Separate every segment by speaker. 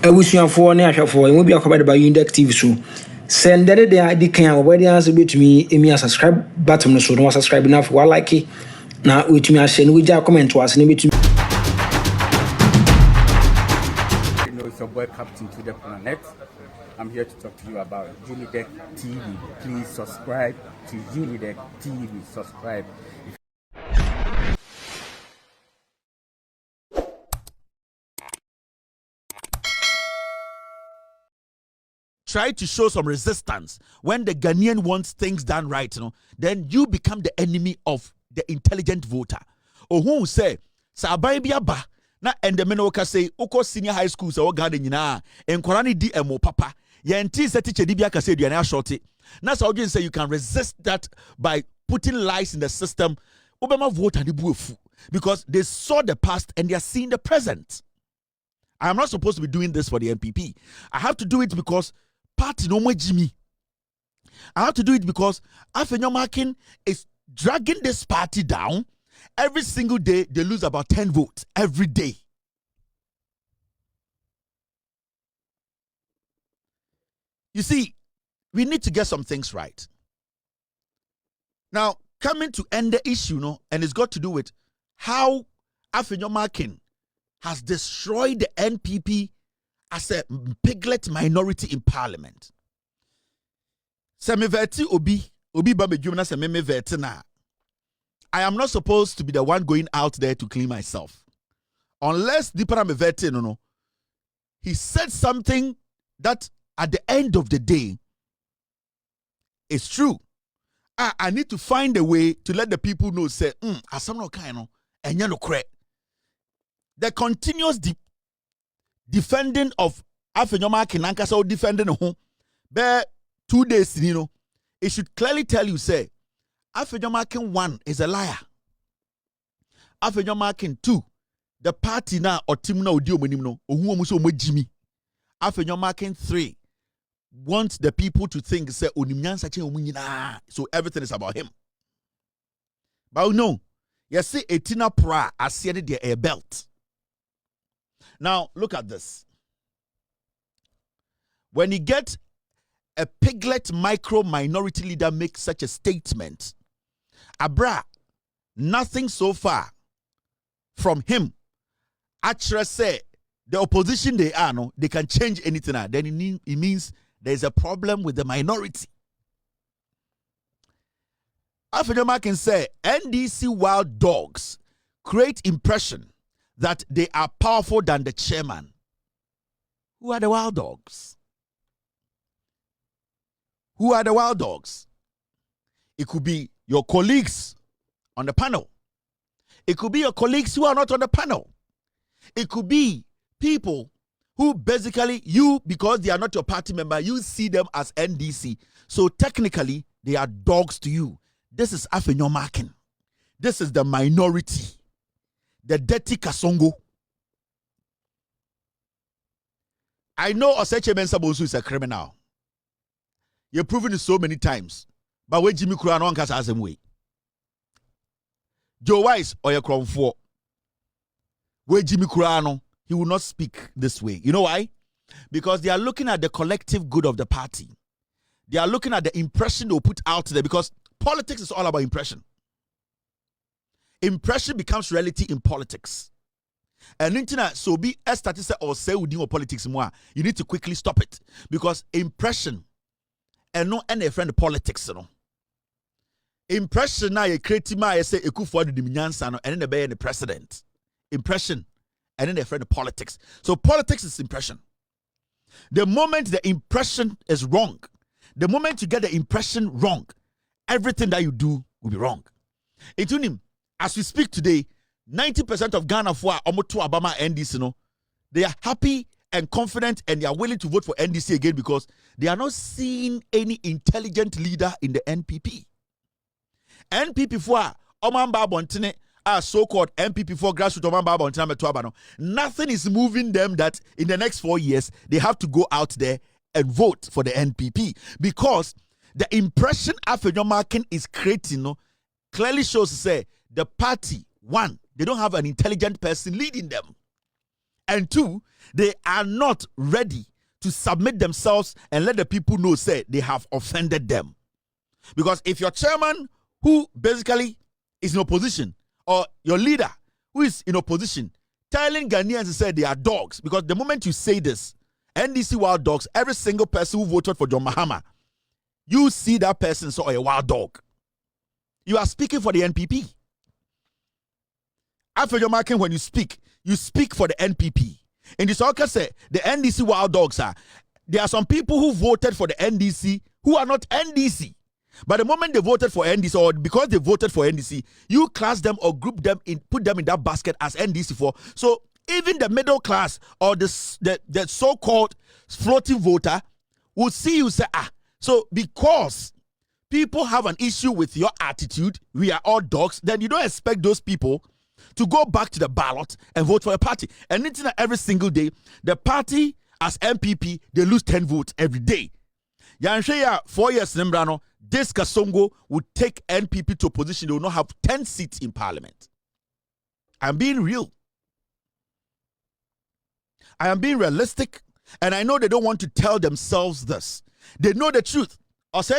Speaker 1: Abusuafo ne ahwefo emu bi akobade ba Unidek TV so send the dey kan obodi answer betumi emi subscribe button no so no subscribe na for like na wetumi a share no we comment was ne betumi.
Speaker 2: You know, it's your boy Captain to the Planet. I'm here to talk to you about Unidek TV. Please subscribe to Unidek TV. Subscribe.
Speaker 3: Try to show some resistance when the Ghanaian wants things done right, then you become the enemy of the intelligent voter. Or who say, Sabai biaba, na and the menoka say, Oko senior high school, so garden na, and Korani DMO papa, Yanti set teacher Dibiaka said, you are now shorty. That's how you say you can resist that by putting lies in the system. Obama vote and the because they saw the past and they are seeing the present. I am not supposed to be doing this for the NPP. I have to do it because party no more Jimmy. I have to do it because Afenyo Markin is dragging this party down. Every single day, they lose about 10 votes every day. You see, we need to get some things right. Now, coming to end the issue, and it's got to do with how Afenyo Markin has destroyed the NPP as a piglet minority in parliament. I am not supposed to be the one going out there to clean myself. Unless he said something that at the end of the day is true. I need to find a way to let the people know, say, the continuous defending of Afenyo Markin Ankasa defending who bear 2 days, it should clearly tell you, say, Afenyo Markin 1 is a liar. Afenyo Markin 2, the party now or team now dio menimno, ohuomuso mojimi. Afenyo Markin 3 wants the people to think, say, so everything is about him. But no, you see, Etina Pra as said their belt. Now, look at this. When you get a piglet micro minority leader make such a statement, Abra, nothing so far from him. Actually say, the opposition they are, they can change anything. Then it means there's a problem with the minority. Afenyo Markin say, NDC wild dogs create impression that they are powerful than the chairman. Who are the wild dogs? Who are the wild dogs? It could be your colleagues on the panel. It could be your colleagues who are not on the panel. It could be people who basically because they are not your party member, you see them as NDC. So technically, they are dogs to you. This is Afenyo Markin. This is the minority. The dirty Kasongo. I know Oseche Mensabosu is a criminal. You've proven it so many times. But when Jimmy Kurano and Kasa has way. Joe Wise or your crown for where Jimmy Kurano, he will not speak this way. You know why? Because they are looking at the collective good of the party. They are looking at the impression they'll put out there because politics is all about impression. Impression becomes reality in politics. And internet so be a statistic or say we deal politics more. You need to quickly stop it because impression and no any friend politics, Impression now you create my say for the Diminyansa and then the president. Impression and then a friend politics. So politics is impression. The moment the impression is wrong, the moment you get the impression wrong, everything that you do will be wrong. As we speak today, 90% of Ghana for Omoto Obama NDC, they are happy and confident and they are willing to vote for NDC again because they are not seeing any intelligent leader in the NPP. NPP for Omamba Bontine, so-called NPP for grassroots Omamba Bontine, nothing is moving them that in the next 4 years they have to go out there and vote for the NPP because the impression Afenyo Markin is creating clearly shows say the party, one, they don't have an intelligent person leading them. And two, they are not ready to submit themselves and let the people know, say, they have offended them. Because if your chairman, who basically is in opposition, or your leader, who is in opposition, telling Ghanaians to say they are dogs, because the moment you say this, NDC wild dogs, every single person who voted for John Mahama, you see that person saw a wild dog. You are speaking for the NPP. After Markin, when you speak for the NPP. In this all say the NDC wild dogs are. There are some people who voted for the NDC who are not NDC. But the moment they voted for NDC, or because they voted for NDC, you class them or group them in, put them in that basket as NDC for. So even the middle class or the so-called floating voter will see you say, so because people have an issue with your attitude, we are all dogs, then you don't expect those people to go back to the ballot and vote for a party. And it's every single day, the party as MPP, they lose 10 votes every day. Yansheya 4 years Nembrano, this Kasongo would take NPP to a position they will not have 10 seats in parliament. I'm being real. I am being realistic, and I know they don't want to tell themselves this. They know the truth. They say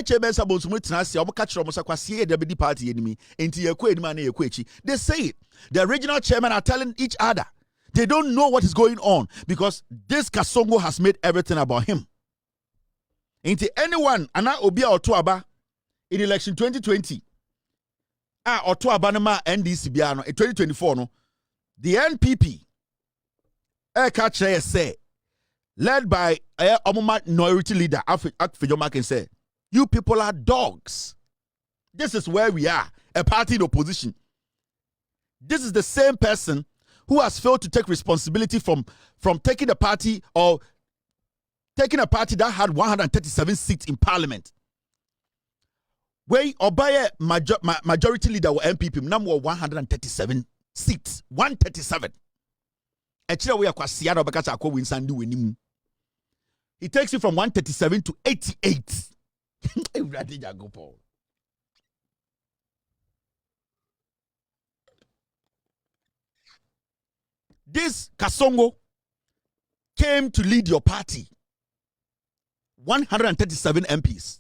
Speaker 3: it. The regional chairmen are telling each other. They don't know what is going on because this Kasongo has made everything about him. Into anyone, Ana Obia Otuaba in election 2020, Otuaba nama NDC biano in 2024 no, the NPP, say, led by a minority leader, Afenyo Markin say, you people are dogs. This is where we are, a party in opposition. This is the same person who has failed to take responsibility from taking a party or taking a party that had 137 seats in parliament. Where Obaye majority leader or MPP number 137 seats. 137. He takes you from 137 to 88. This Kasongo came to lead your party. 137 MPs.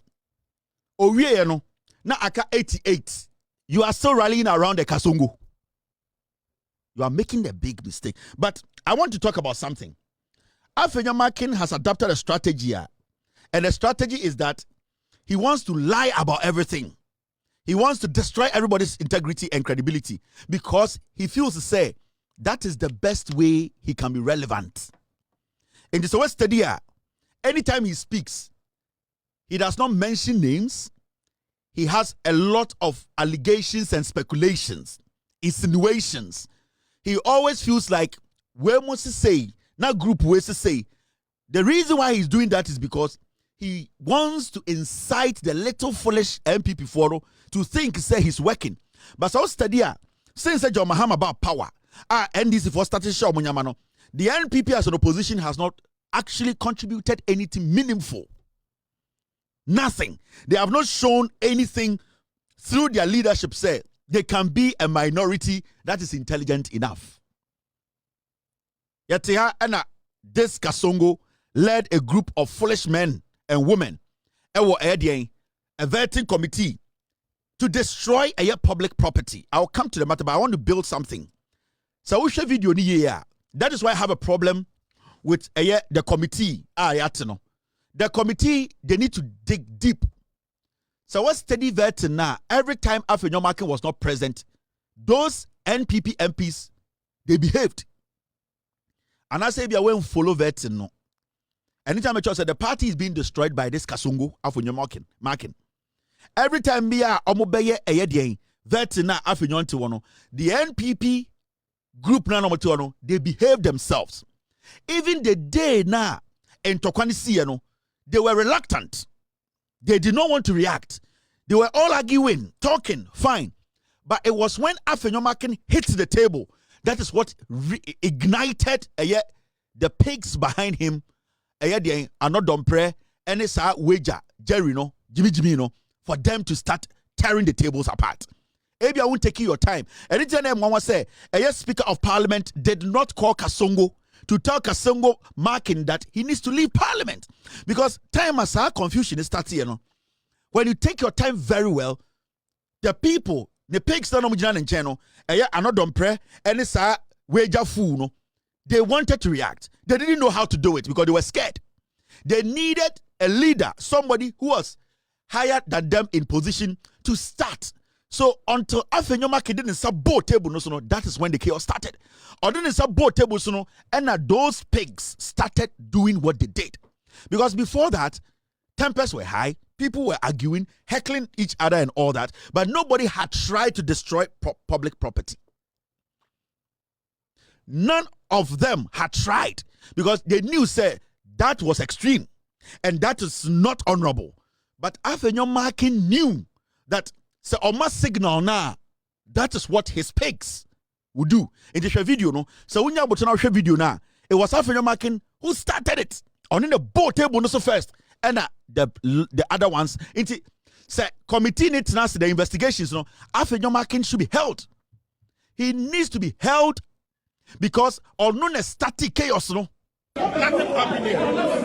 Speaker 3: Owie no na aka 88. You are still rallying around the Kasongo. You are making a big mistake. But I want to talk about something. Afenyo Markin has adopted a strategy here. And the strategy is that he wants to lie about everything. He wants to destroy everybody's integrity and credibility because he feels to say that is the best way he can be relevant. In this West study, anytime he speaks, he does not mention names. He has a lot of allegations and speculations, insinuations. He always feels like, where must he say, not group ways to say. The reason why he's doing that is because he wants to incite the little foolish MPP for to think, say he's working. But so study, since John Mahama about power, NDC for started show the NPP as an opposition has not actually contributed anything meaningful. Nothing. They have not shown anything through their leadership. Say they can be a minority that is intelligent enough. Yet this Kasongo led a group of foolish men and women, a vetting committee to destroy a public property. I'll come to the matter, but I want to build something. So we share video here. That is why I have a problem with the committee. The committee, they need to dig deep. So what's steady vetting now? Every time Afenyo Markin was not present, those NPP MPs, they behaved. And I say, if you won't follow vetting, no. Anytime I say the party is being destroyed by this Kasongo, Afenyo Markin. Every time we are omobeye vetting na Afenyo Ntiwono, the NPP group na they behave themselves. Even the day na in Tokwani Sieno, they were reluctant. They did not want to react. They were all arguing, talking, fine. But it was when Afenyo Markin hit the table, that is what ignited the pigs behind him. Another prayer, and it's a wager, Jerry, no, Jimmy, no, for them to start tearing the tables apart. Maybe I won't take your time. Anytime Mama say, a Speaker of Parliament did not call Kasongo to tell Kasongo Markin that he needs to leave parliament. Because time as our confusion is starting, you know. When you take your time very well, the people, the pigs that are in channel, another prayer, and it's a wager fool, no. They wanted to react. They didn't know how to do it because they were scared. They needed a leader, somebody who was higher than them in position to start. So until Afenyo Markin didn't support table, no, that is when the chaos started. Or didn't support table, and those pigs started doing what they did. Because before that, tempers were high, people were arguing, heckling each other and all that, but nobody had tried to destroy public property. None of them had tried because they knew, say, that was extreme and that is not honorable. But Afenyo Markin knew that so almost signal now, that is what his pigs would do. In the video, no. So when you have video now, it was Afenyo Markin who started it. On in the boat table no so first. And the other ones. Into say committee needs now the investigations, no. Afenyo Markin should be held. He needs to be held because on no static chaos, no. Nothing happening. No.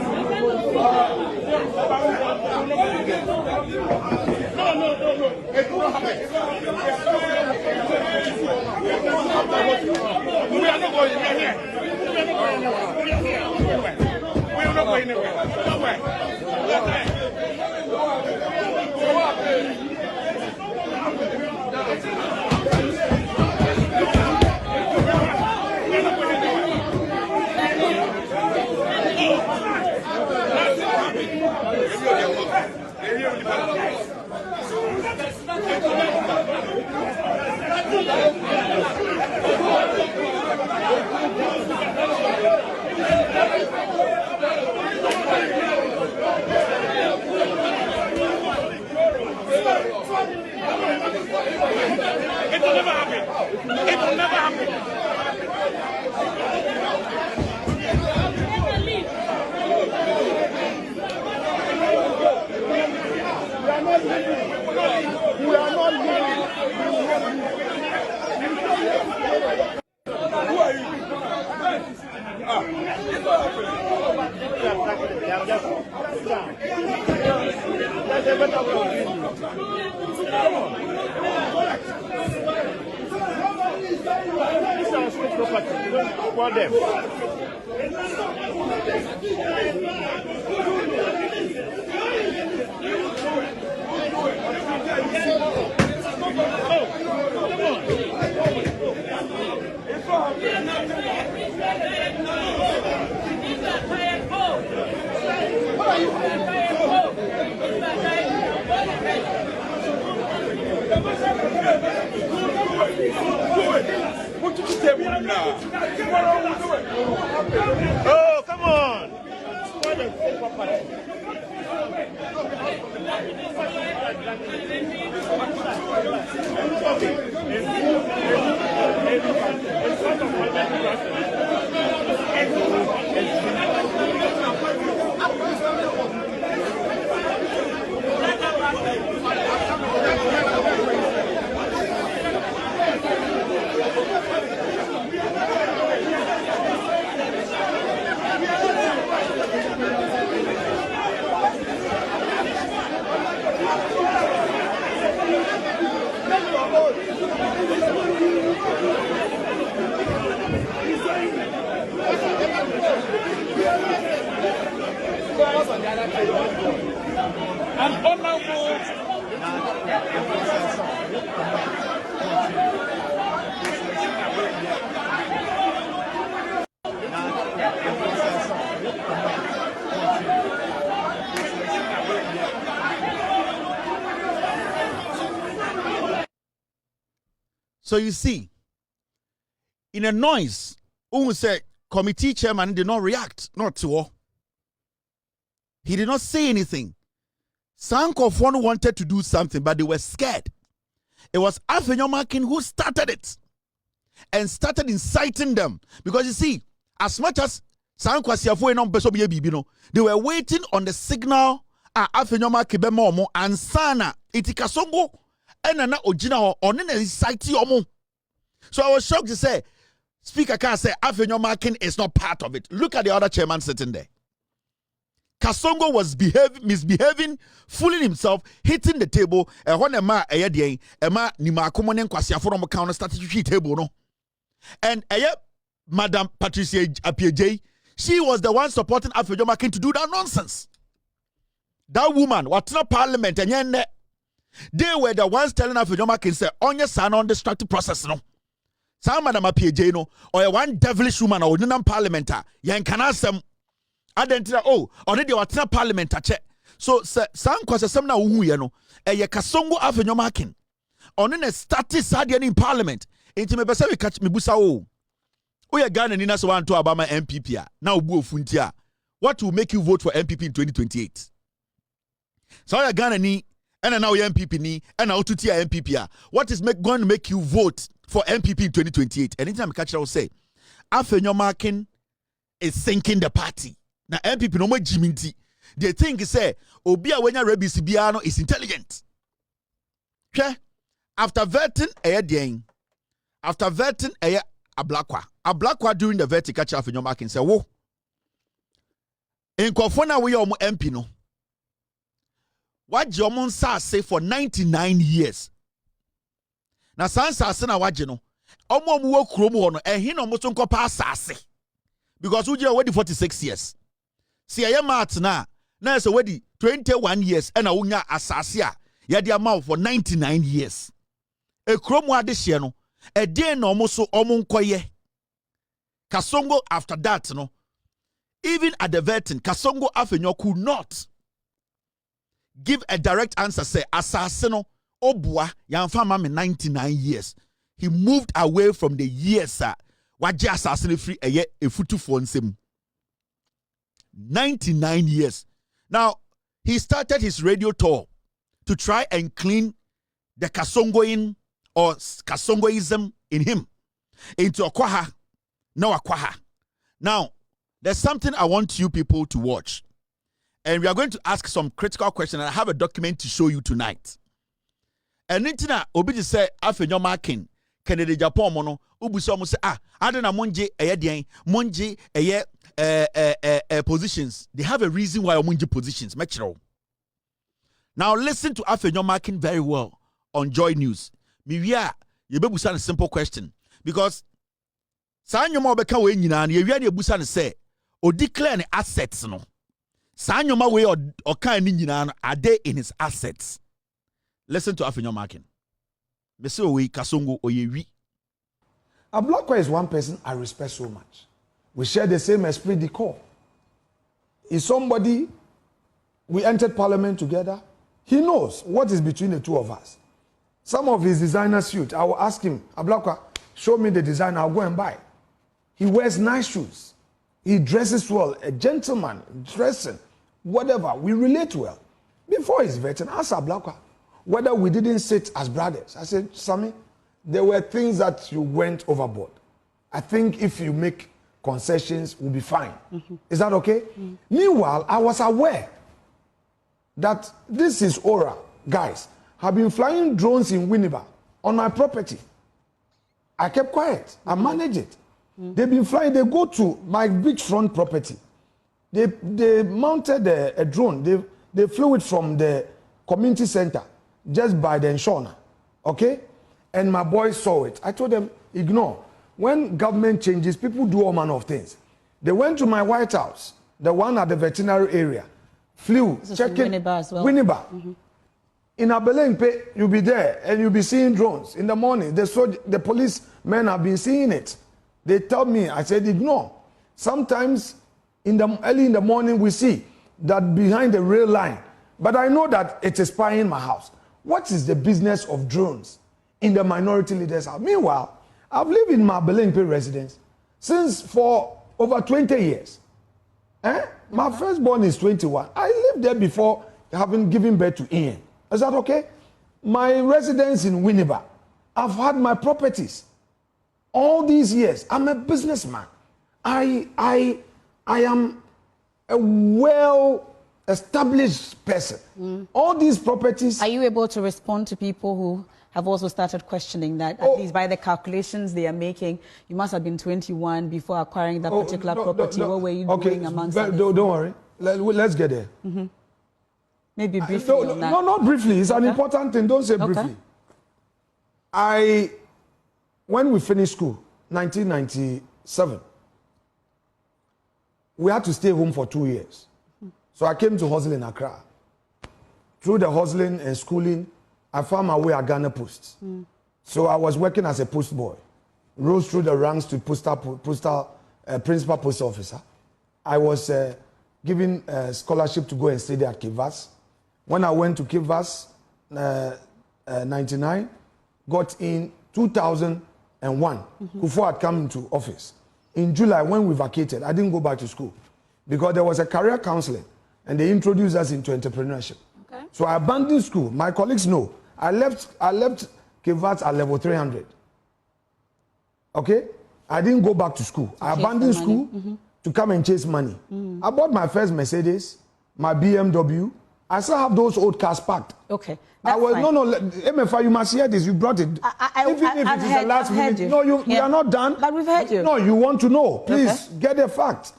Speaker 3: It will happen. We are not going anywhere. We are not going anywhere. It will never happen. It will never happen. We are not leaving. Who are you? Oh, come on. So you see, in a noise, who say committee chairman did not react, not to all. He did not say anything. Some of one wanted to do something, but they were scared. It was Afenyo Markin who started it and started inciting them. Because you see, as much as they were waiting on the signal Afenyo Markin be more and sana itikasongo and na ojina on incite yomo. So I was shocked to say Speaker can say Afenyo Markin is not part of it. Look at the other chairman sitting there. Kasongo was misbehaving, fooling himself, hitting the table. When Emma Nima Kumonen Kwasiaforum counter statutory table, no. And Madam Patricia Appiaje, she was the one supporting Afenyo Markin to do that nonsense. That woman, what's not parliament, and they were the ones telling Afenyo Markin, say, on your son on destructive process, no. Some Madam Appiaje, no, or one devilish woman or non parliamentar, yan can ask them. Identity already what's not parliament check. So some cause some now who no Kasongo Afenyo Markin. On a status sadian in parliament. Into me pesa we catch me busa we are Ghana Nina so want to Obama MPP now bu funtia. What will make you vote for MPP in 2028? So you Ghana ni and now MPP ni and now to tia MPP. What is going to make you vote for MPP in 2028? Anytime I catch I will say Afenyo Markin is sinking the party. Na MPP no more jiminti. They think say obi a wenya rebisi biano is intelligent. Okay? After vetting Ablakwa during the vetting catch off in your marking say wo. Enkofona we omo MP no. What Jomon sa say for 99 years. Na sansa se na waje no. Omo wo krom ho no ehin no mo so nkopa asase. Because we already 46 years. See, I am at now. Now it's already 21 years, and I will not assasia. Yadi amount for 99 years. A chromo addition, a day no moso omunkoye. Kasongo after that, no. Even at the vetting, Kasongo Afenyo could not give a direct answer. Say, assassino, obwa, yanfama me 99 years. He moved away from the years, sir. Waji assassin free a year a futu for him. 99 years. Now, he started his radio tour to try and clean the Kasongoin or Kasongoism in him into Akwaha. No Akwaha. Now, there's something I want you people to watch. And we are going to ask some critical questions. And I have a document to show you tonight. And Nitina Obi say Afenyo Markin, Kennedy Japan mono, Ubuso say, Adana Monje Ayadian, Monje Aye. Positions. They have a reason why Omunji positions. Now listen to Afenyo Markin very well on Joy News. Miwia, you be busan a simple question because Sanyoma beka we nyina na yewia na busan say o declare assets no. Sanyoma we or kan ni nyina no are they in his assets. Listen to Afenyo Markin. Me say we Kasongo oyewi.
Speaker 4: Ablakwa is one person I respect so much. We share the same esprit de corps. Is somebody, we entered parliament together. He knows what is between the two of us. Some of his designer suit, I will ask him, Ablakwa, show me the design, I'll go and buy. He wears nice shoes. He dresses well, a gentleman, dressing, whatever. We relate well. Before his vetting, I asked Ablakwa whether we didn't sit as brothers. I said, Sammy, there were things that you went overboard. I think if you make concessions will be fine. Is that okay? Meanwhile, I was aware that this is Aura, guys, have been flying drones in Winneba on my property. I kept quiet. I managed it. They've been flying. They go to my beachfront property. They mounted a drone. They flew it from the community center just by the Nshona. Okay? And my boys saw it. I told them, ignore. When government changes, people do all manner of things. They went to my White House, the one at the veterinary area, flew, checking Winneba as well. Winneba. In Abelempe, you'll be there and you'll be seeing drones. In the morning, the policemen have been seeing it. They tell me, I said, ignore. Sometimes early in the morning, we see that behind the rail line. But I know that it is spying my house. What is the business of drones in the minority leaders' house? Meanwhile, I've lived in my Belenpe residence since for over 20 years. My firstborn is 21. I lived there before having given birth to Ian. Is that okay? My residence in Winneba. I've had my properties. All these years, I'm a businessman. I am a well established person. All these properties.
Speaker 5: Are you able to respond to people who have also started questioning that, at least by the calculations they are making, you must have been 21 before acquiring that particular property? What were you doing amongst others?
Speaker 4: Don't worry. Let's get there.
Speaker 5: Maybe briefly on that.
Speaker 4: No, not briefly. It's an important thing. Don't say briefly. When we finished school, 1997, we had to stay home for 2 years. So I came to hustle in Accra. Through the hustling and schooling, I found my way at Ghana Post. So I was working as a post boy. Rose through the ranks to principal post officer. I was given a scholarship to go and study at Kivas. When I went to Kivas, 99, got in 2001. Kufuor had come into office. In July, when we vacated, I didn't go back to school because there was a career counseling and they introduced us into entrepreneurship. Okay. So I abandoned school. My colleagues know. I left Kivas at level 300. Okay? I didn't go back to school. I abandoned school to come and chase money. I bought my first Mercedes, my BMW. I still have those old cars packed.
Speaker 5: Okay.
Speaker 4: MFI, you must hear this. You brought it. Even if it is the last minute. No, we are not done.
Speaker 5: But we've heard you.
Speaker 4: No, you want to know. Please get the facts.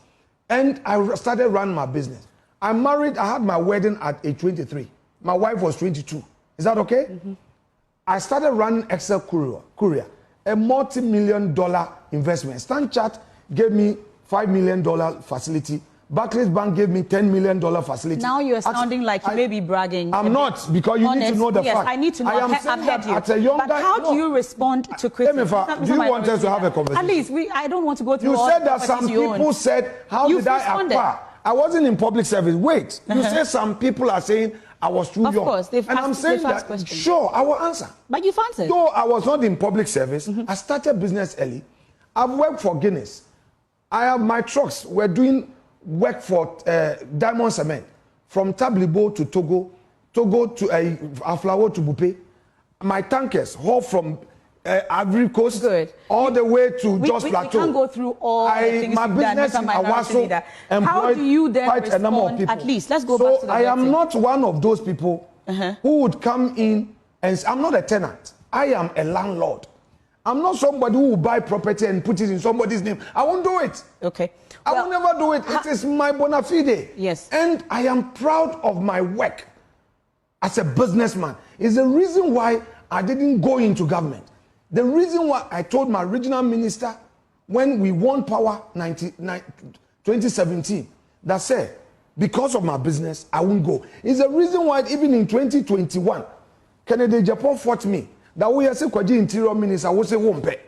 Speaker 4: And I started running my business. I had my wedding at age 23. My wife was 22. Is that okay? I started running Excel Courier, a multi-million-dollar investment. StanChart gave me $5 million facility. Barclays Bank gave me $10 million facility.
Speaker 5: Now you're sounding like you may be bragging.
Speaker 4: I'm not, because you need to know the fact.
Speaker 5: Yes, I need to know.
Speaker 4: I've
Speaker 5: heard you.
Speaker 4: At a younger,
Speaker 5: but how do you respond to criticism?
Speaker 4: Do you want us to have a conversation?
Speaker 5: At least, I don't want to go through
Speaker 4: you
Speaker 5: all
Speaker 4: said that some people said, how did I acquire? I wasn't in public service. Wait, you said some people are saying I was too young.
Speaker 5: Of course,
Speaker 4: and I'm saying that,
Speaker 5: questions.
Speaker 4: Sure, I will answer.
Speaker 5: But you've answered.
Speaker 4: Though I was not in public service, I started business early. I've worked for Guinness. I have my trucks. We're doing work for Diamond Cement from Tablibo to Togo to Aflawo to Bupe. My tankers haul from Ivory Coast all the way to Jos Plateau.
Speaker 5: We can't go through all the things
Speaker 4: my business in Awaso
Speaker 5: How do you then
Speaker 4: quite a number of people.
Speaker 5: At least, let's go back to the
Speaker 4: I am not one of those people who would come in and I'm not a tenant. I am a landlord. I'm not somebody who will buy property and put it in somebody's name. I won't do it.
Speaker 5: Okay.
Speaker 4: I will never do it. It is my bona fide.
Speaker 5: Yes.
Speaker 4: And I am proud of my work as a businessman. It's the reason why I didn't go into government. The reason why I told my regional minister when we won power 2017 that said, because of my business, I won't go. It's the reason why even in 2021, Kennedy Japan fought me. That we say kwaji interior minister, I will say wompe.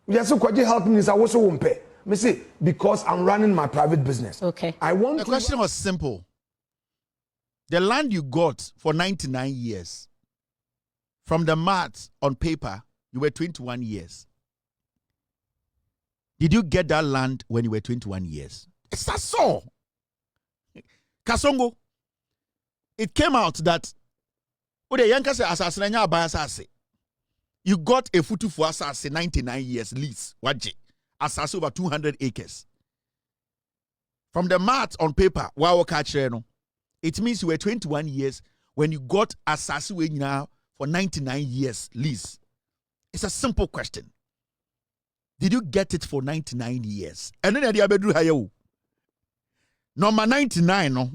Speaker 4: We say kwaji health minister, I will say wompe. Me say because I'm running my private business.
Speaker 5: Okay.
Speaker 3: The question was simple. The land you got for 99 years, from the maths on paper, you were 21 years. Did you get that land when you were 21 years? It's that so. Kasongo. It came out that you got a futu for assassin 99 years lease. Waji. Assassin over 200 acres. From the math on paper, it means you were 21 years when you got assassin now for 99 years lease. It's a simple question. Did you get it for 99 years? And then number 99, no.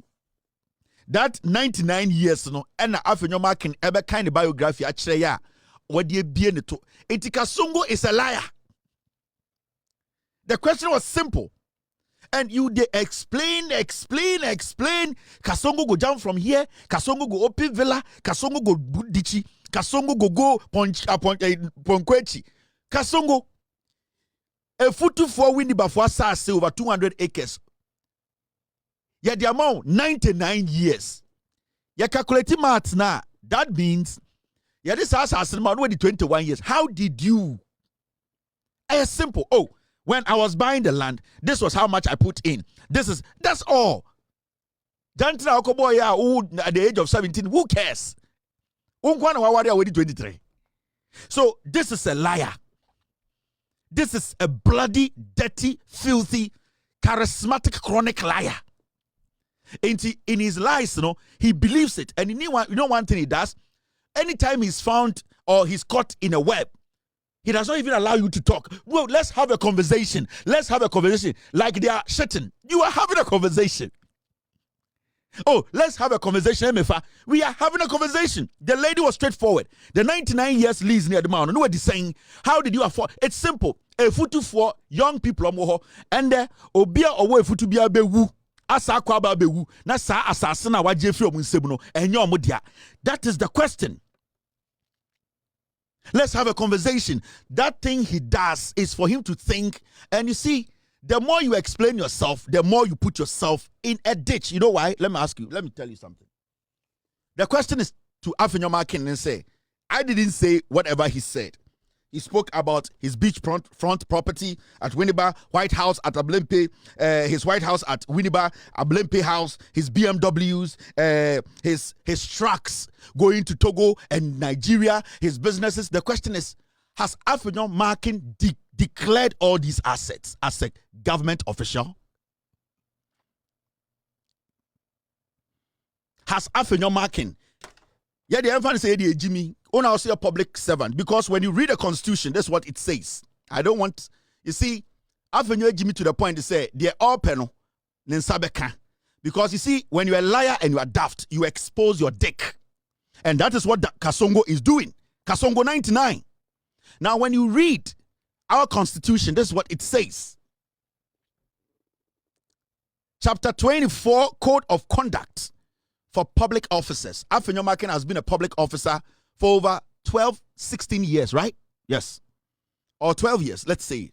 Speaker 3: That 99 years, no, and Afenyo Markin ever kind of biography actually, what do you be in it? Kasongo is a liar. The question was simple. And you they explain. Kasongo go down from here. Kasongo go open villa. Kasongo go Budichi. Kasongo go Ponkwechi. Kasongo. A futu for windy before SARS over 200 acres. Yeah, the amount 99 years. Yeah, calculating maths now. That means yeah, this house has already 21 years. How did you? It's simple. Oh, when I was buying the land, this was how much I put in. That's all. Jantina Okoboya, who at the age of 17, who cares? Already 23. So this is a liar. This is a bloody, dirty, filthy, charismatic, chronic liar. In his lies, he believes it. And one thing he does, anytime he's found or he's caught in a web, he does not even allow you to talk. Well, let's have a conversation. Let's have a conversation. Like they are shitting. You are having a conversation. Oh, let's have a conversation, Emefa. We are having a conversation. The lady was straightforward. The 99 years lease near the mountain. No one is saying, how did you afford? It's simple. A futu for young people, and obia owo futu bia bewu. Asa kwaba bewu. Na sa asasana wa jefri omunsebuno. Enyo omudia. That is the question. Let's have a conversation. That thing he does is for him to think. And you see, the more you explain yourself, the more you put yourself in a ditch. You know why? Let me tell you something. The question is to Afenyo Markin and say, I didn't say whatever he said. He spoke about his beachfront property at Winneba, White House at Ablempe, his White House at Winneba, Ablempe House, his BMWs, his trucks going to Togo and Nigeria, his businesses. The question is, has Afenyo Markin declared all these assets as a government official? Has Afenyo Markin? Yeah, the everyone say Jimmy. Oh, now say a public servant, because when you read the Constitution, that's what it says. I don't want, you see, Afenyo Jimmy to the point to say they're all penal, because you see, when you're a liar and you are daft, you expose your dick, and that is what Kasongo is doing. Kasongo 99. Now, when you read our Constitution, this is what it says. Chapter 24, Code of Conduct for Public Officers. Afenyo Markin has been a public officer for over 16 years, right? Yes. Or 12 years, let's say.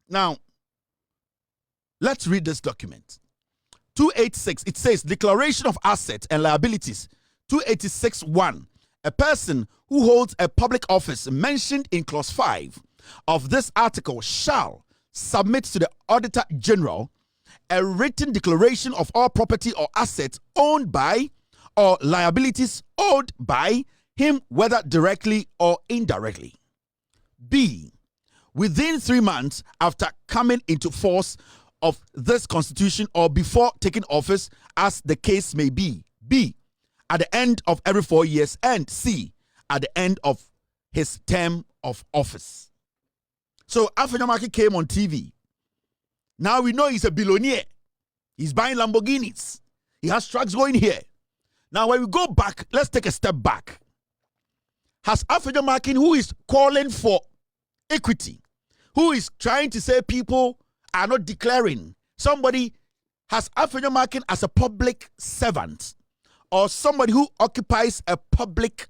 Speaker 3: Now, let's read this document. 286, it says, Declaration of Assets and Liabilities. 286.1, a person who holds a public office mentioned in Clause 5 of this article shall submit to the Auditor General a written declaration of all property or assets owned by or liabilities owed by him, whether directly or indirectly. B, within 3 months after coming into force of this Constitution or before taking office, as the case may be. B, at the end of every 4 years. And C, at the end of his term of office. So Afenyo Markin came on TV. Now we know he's a billionaire. He's buying Lamborghinis. He has trucks going here. Now when we go back, let's take a step back. Has Afenyo Markin, who is calling for equity, who is trying to say people are not declaring, somebody, has Afenyo Markin as a public servant or somebody who occupies a public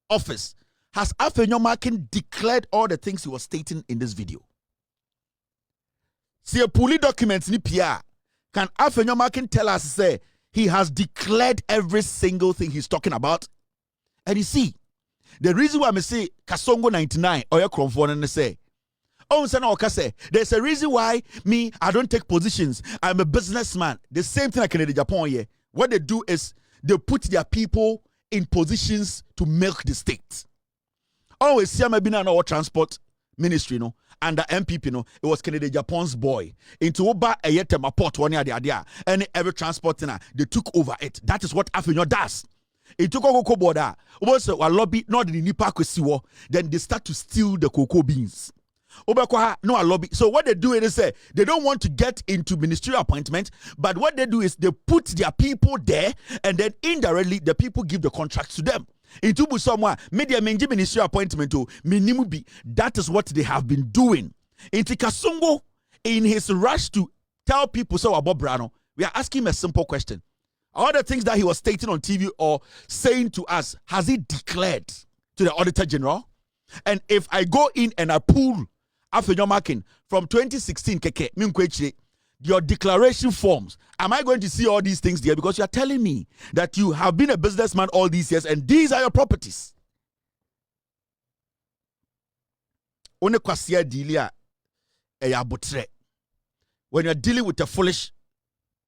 Speaker 3: office, has Afenyo Markin declared all the things he was stating in this video? See a police documents ni PR. Can Afenyo Markin tell us, say, he has declared every single thing he's talking about? And you see, the reason why I say Kasongo 99 or your Kromfon and say, oh, say, there's a reason why me, I don't take positions. I'm a businessman. The same thing like in Japan here. What they do is they put their people in positions to milk the state. Always see I'm been our transport ministry, under MPP, it was Kennedy Japan's boy. Into Oba Ayetema port one year, and every transporter they took over it. That is what Afenyo does. It took a cocoa border. Also, a lobby not in Nipa Kwesiwo. Then they start to steal the cocoa beans. Obakwa no a lobby. So what they do is say they don't want to get into ministerial appointment, but what they do is they put their people there, and then indirectly the people give the contracts to them. Into Busomwa, media menji ministerial appointment to minimubi. That is what they have been doing. Into Kasongo, in his rush to tell people so about Brano, we are asking him a simple question. All the things that he was stating on TV or saying to us, has he declared to the Auditor General? And if I go in and I pull Afenyo Markin from 2016, Keke, your declaration forms, am I going to see all these things there? Because you are telling me that you have been a businessman all these years and these are your properties. When you're dealing with a foolish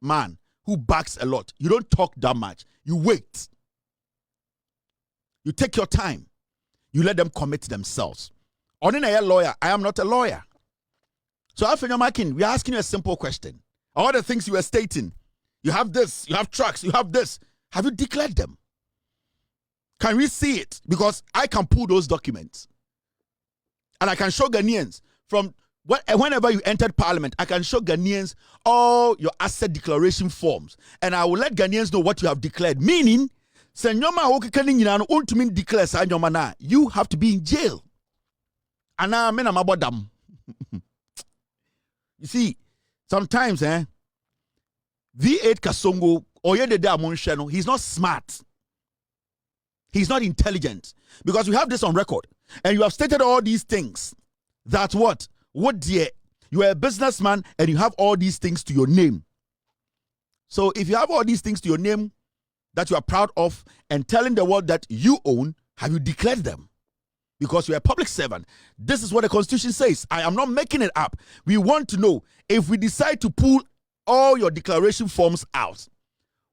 Speaker 3: man who backs a lot, you don't talk that much. You wait. You take your time. You let them commit themselves. On a lawyer, I am not a lawyer. So Afenyo Markin, we are asking you a simple question. All the things you were stating, You have this, you have trucks, you have this. Have you declared them? Can we see it? Because I can pull those documents. And I can show Ghanaians from whenever you entered parliament, I can show Ghanaians all your asset declaration forms. And I will let Ghanaians know what you have declared. Meaning, you have to be in jail. And I'm about them. You see, sometimes, V8 Kasongo, he's not smart. He's not intelligent. Because we have this on record. And you have stated all these things. That what? What dear? You are a businessman and you have all these things to your name. So if you have all these things to your name that you are proud of and telling the world that you own, have you declared them? Because you are a public servant. This is what the Constitution says. I am not making it up. We want to know if we decide to pull all your declaration forms out,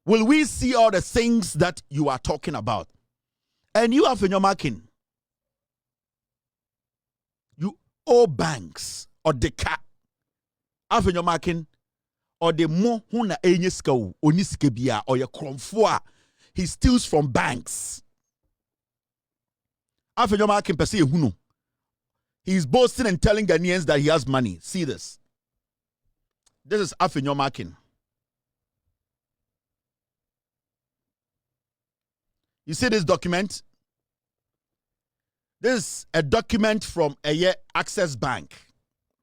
Speaker 3: will we see all the things that you are talking about? And you have in your Markin. You owe banks or the cat. Have in your Markin or the mo huna enyeska oniskebia or your kromfoa. He steals from banks. Have in your Markin per se huno. He's boasting and telling Ghanaians that he has money. See this. This is Afenyo Markin. You see this document? This is a document from a Access Bank.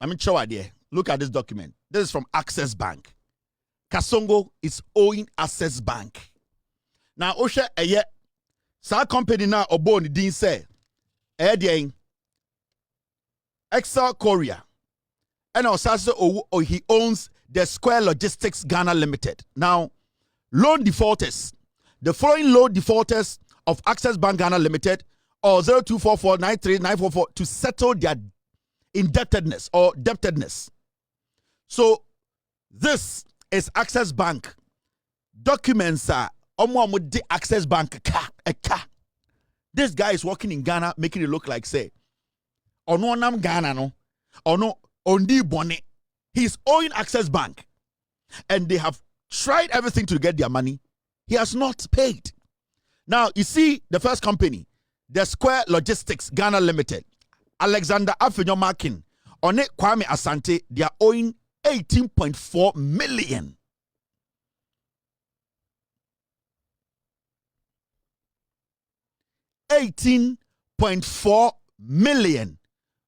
Speaker 3: I'm in show idea. Look at this document. This is from Access Bank. Kasongo is owing Access Bank. Now, Osha a sa company na obo ni din say Excel Korea. And also he owns the Square Logistics Ghana Limited. Now, loan defaulters. The following loan defaulters of Access Bank Ghana Limited or 0244939944 to settle their indebtedness or debtedness. So, this is Access Bank. Documents are the Access Bank. This guy is working in Ghana, making it look like, say, Ono nam Ghana no, Ono Ondi Bonnet. He's owing Access Bank. And they have tried everything to get their money. He has not paid. Now, you see the first company, the Square Logistics Ghana Limited, Alexander Afenyo Markin, on it Kwame Asante, they are owing 18.4 million. $18.4 million.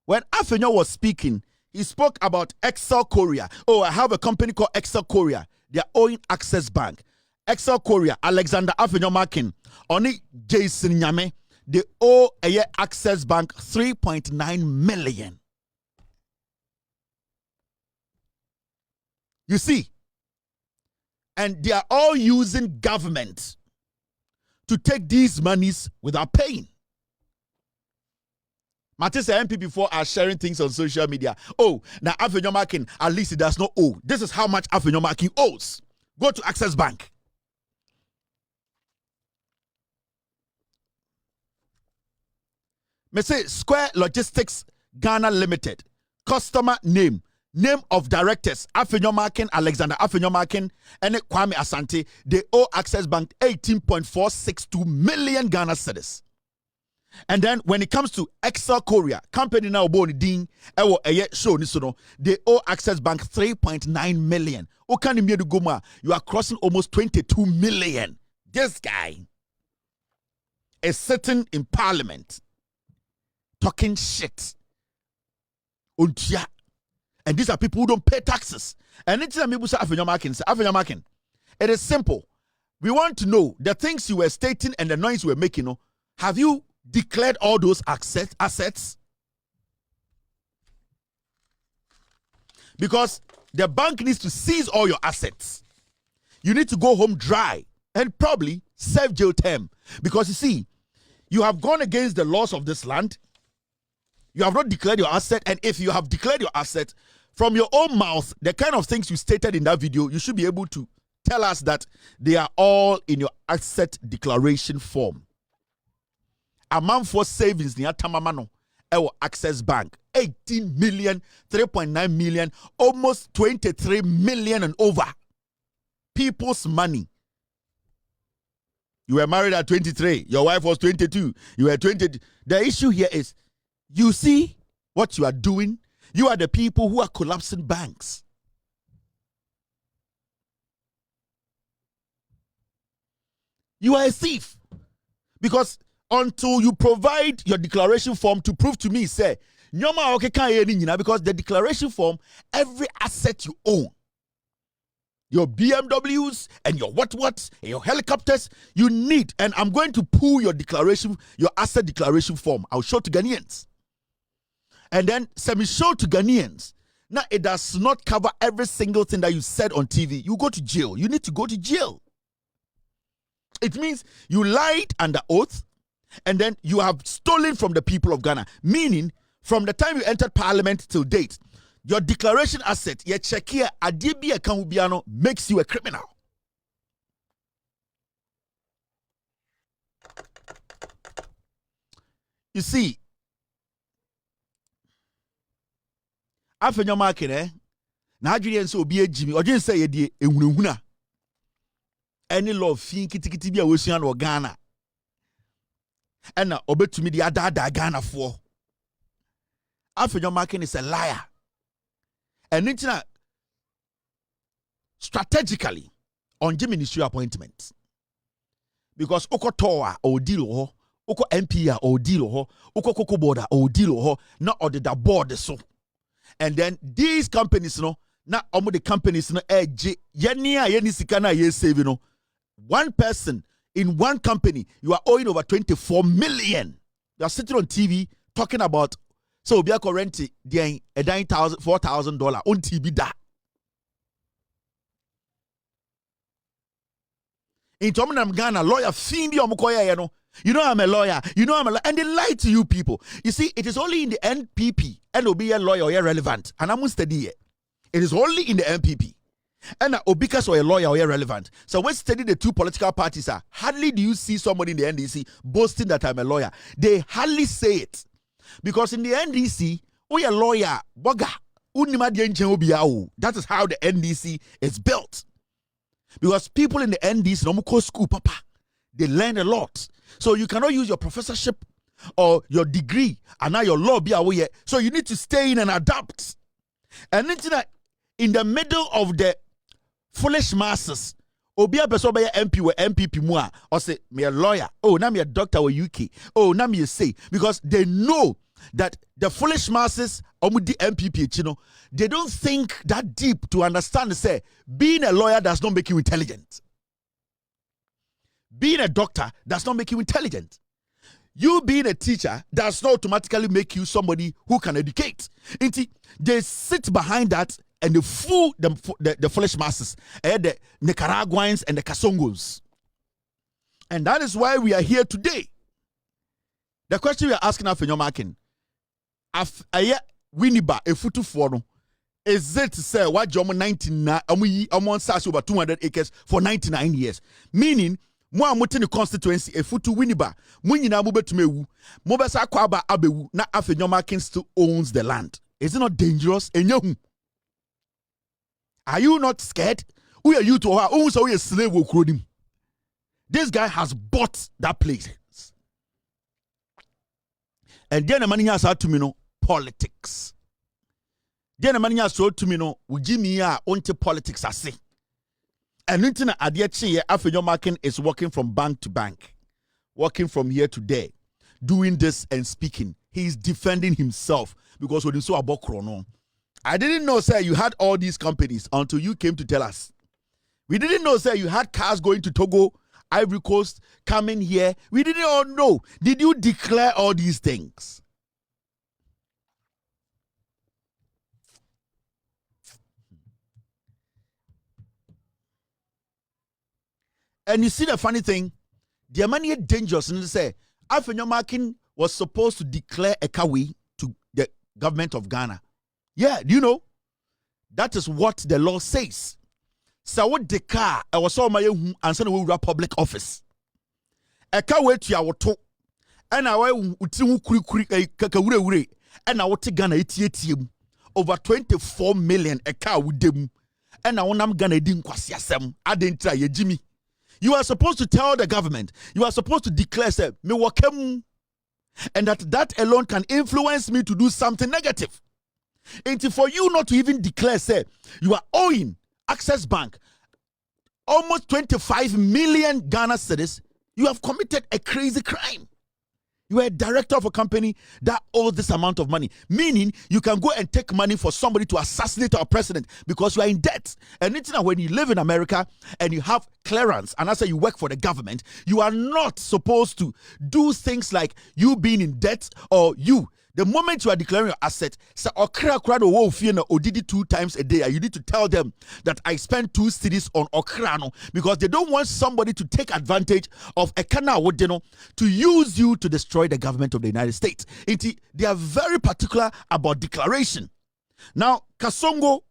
Speaker 3: When Afenyo was speaking, he spoke about Excel Korea. Oh, I have a company called Excel Korea. They are owing Access Bank. Excel Korea, Alexander Afenyo Markin, only Jason Nyame, they owe a year Access Bank 3.9 million. You see? And they are all using government to take these monies without paying. Matisse MP before are sharing things on social media. Oh, now Afenyo Markin, at least he does not owe. This is how much Afenyo Markin owes. Go to Access Bank. Me say Square Logistics Ghana Limited. Customer name. Name of directors. Afenyo Markin, Alexander Afenyo Markin, and Kwame Asante. They owe Access Bank 18.462 million Ghana cedis. And then when it comes to Excel Korea, company now born ding, show they owe Access Bank 3.9 million. You are crossing almost 22 million. This guy is sitting in parliament talking shit. And these are people who don't pay taxes. And it's people say Afenyo Markin. It is simple. We want to know the things you were stating and the noise you were making. Have you declared all those assets? Because the bank needs to seize all your assets. You need to go home dry and probably serve jail term. Because you see, you have gone against the laws of this land. You have not declared your asset. And if you have declared your asset, from your own mouth, the kind of things you stated in that video, you should be able to tell us that they are all in your asset declaration form. Amount for savings near Tamamano, our Access Bank, 18 million, 3.9 million, almost 23 million and over. people's money. You were married at 23. Your wife was 22. You were 20. The issue here is, you see what you are doing? You are the people who are collapsing banks. You are a thief. Because until you provide your declaration form to prove to me, say, because the declaration form, every asset you own, your BMWs and your what and your helicopters, you need. And I'm going to pull your declaration, your asset declaration form. I'll show to Ghanaians. And then semi-show to Ghanaians. Now, it does not cover every single thing that you said on TV. You go to jail. You need to go to jail. It means you lied under oath, and then you have stolen from the people of Ghana. Meaning, from the time you entered parliament till date, your declaration asset, your check here, adibi account makes you a criminal. You see, Afenyo Markin, na adwene nso obi agimi, odwen say ye die ehunahuna. Any law fin kitikiti bia wosua no Ghana. Ena obetumi di adada Ghana for. Afenyo Markin is a liar. And it's not strategically on the ministry appointments. Because Oko Toa or deal ho, Oko MPA or deal ho, Oko Koko border or deal ho, not or the board so. And then these companies, no, not all the companies, no, yeni saving, no. One person in one company, you are owing over 24 million. You are sitting on TV talking about. So we are currently a $4,000 on TV da. In Tominam Ghana, lawyer Findi Omukoya, you know I'm a lawyer, and they lie to you people. You see, it is only in the NPP and be a lawyer or irrelevant. And I'm study it. It is only in the NPP. And because or a lawyer or irrelevant. So when study the two political parties are, hardly do you see somebody in the NDC boasting that I'm a lawyer. They hardly say it. Because in the NDC, we a lawyer, boga, that is how the NDC is built. Because people in the NDC, no go school, papa, they learn a lot. So you cannot use your professorship or your degree and now your law be away. So you need to stay in and adapt. And in the middle of the foolish masses, Obia Besoba MP or MPP mua or say me a lawyer. Oh, now me a doctor or UK. Oh, now me a say because they know that the foolish masses omudi MPP, you know, they don't think that deep to understand. Say being a lawyer does not make you intelligent. Being a doctor does not make you intelligent. You being a teacher does not automatically make you somebody who can educate. They sit behind that and they fool the foolish masses, the Nicaraguans and the Kasongos. And that is why we are here today. The question we are asking Afenyo Markin, Winiba, a futu for is it to say what Jomo 99 over 200 acres for 99 years? Meaning, mo amote the constituency a futu Winiba, Munina Mubetumewu, Mobesa Kwaba Abewu, na Afenyo Markin still owns the land. Is it not dangerous? Are you not scared? Who are you to her? Who are a slave will crowd him? This guy has bought that place. And then the money has had to me know politics. Then the money has told to me know Ujimi onto politics I say. And internet adiachi Afenyo Markin is working from bank to bank, working from here to there, doing this and speaking. He is defending himself because when you saw about Chrono. I didn't know, sir, you had all these companies until you came to tell us. We didn't know, sir, you had cars going to Togo, Ivory Coast, coming here. We didn't all know. Did you declare all these things? And you see the funny thing? The money is dangerous. And they say, Afenyo Markin was supposed to declare a kawi to the government of Ghana. Yeah, do you know? That is what the law says. So what the car I was all my answer to public office. A car wait to our talk. And I and I want to Ghana ATM over 24 million a car with them. and I want Ghana din kwasiasem adentra ye Jimmy. You are supposed to tell the government, you are supposed to declare say me wakem, and that alone can influence me to do something negative. And for you not to even declare say you are owing Access Bank almost 25 million Ghana cedis, you have committed a crazy crime. You are a director of a company that owes this amount of money, meaning you can go and take money for somebody to assassinate our president because you are in debt. And it's now when you live in America and you have clearance, and I say you work for the government, you are not supposed to do things like you being in debt or you. The moment you are declaring your asset, say okra krado wo fie na odidi 2 times a day, you need to tell them that I spend 2 cities on okrano because they don't want somebody to take advantage of a kana wodeno to use you to destroy the government of the United States. They are very particular about declaration. Now, Kasongo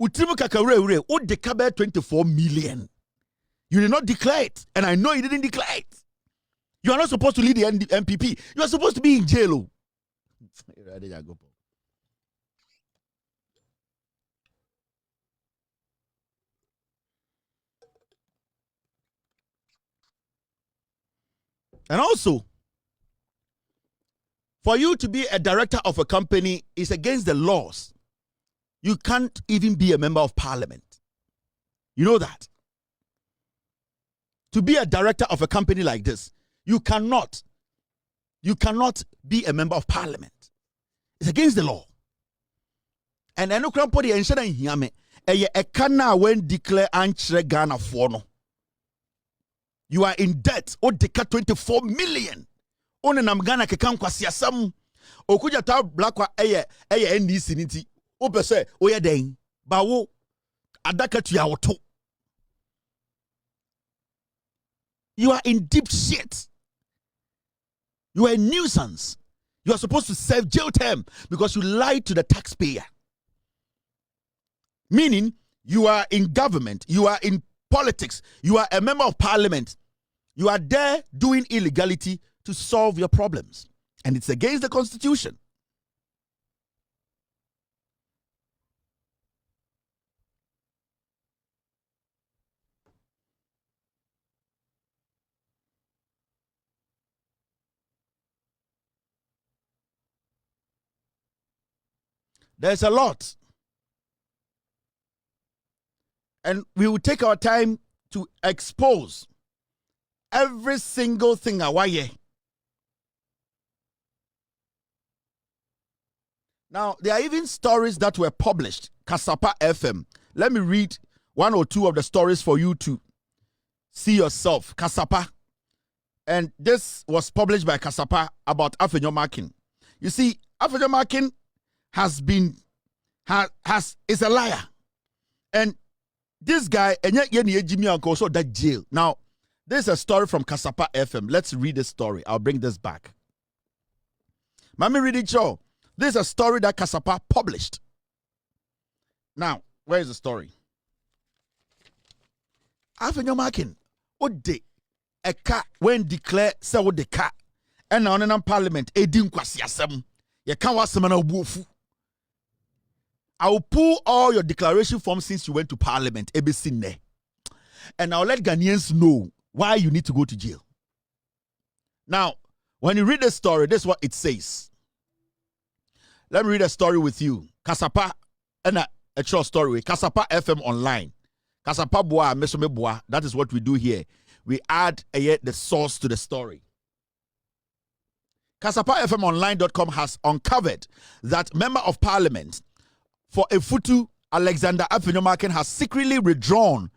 Speaker 3: utimu kakawure o dekabe 24 million. You did not declare it, and I know you didn't declare it. You are not supposed to lead the MPP. You are supposed to be in jail. And also, for you to be a director of a company is against the laws. You can't even be a member of parliament. You know that. To be a director of a company like this, you cannot be a member of parliament. It's against the law. And I know Crampody and Shana Yame, a kana when declare Anchre Ghana for no. You are in debt, or deca 24 million. One nam Ghana kekan kwasia sam. Okuja ta blackwa eye NDC niti. Ope se oye den. Bawo adaka tu ya woto. You are in deep shit. You are a nuisance. You are supposed to serve jail term because you lied to the taxpayer. Meaning, you are in government, you are in politics, you are a member of parliament. You are there doing illegality to solve your problems. And it's against the Constitution. There's a lot. And we will take our time to expose every single thing awaye. Now, there are even stories that were published. Kasapa FM. Let me read 1 or 2 of the stories for you to see yourself. Kasapa. And this was published by Kasapa about Afenyo Markin. You see, Afenyo Markin is a liar. And this guy, also that jail. Now, there's a story from Kasapa FM. Let's read this story. I'll bring this back. Mami read it, Joe. This is a story that Kasapa published. Now, where is the story? Afenyo Markin, ode a car when declare say what the car and on an parliament edin kwasiasem ye kan wasem na obuofu. I will pull all your declaration forms since you went to parliament. And I'll let Ghanaians know why you need to go to jail. Now, when you read the story, this is what it says. Let me read a story with you. Kasapa, and a short story with Kasapa FM online. Kasapa Boa, Mesome Boa. That is what we do here. We add the source to the story. KasapaFMOnline.com has uncovered that Member of Parliament for Efutu, Alexander Afenyo Markin, has secretly withdrawn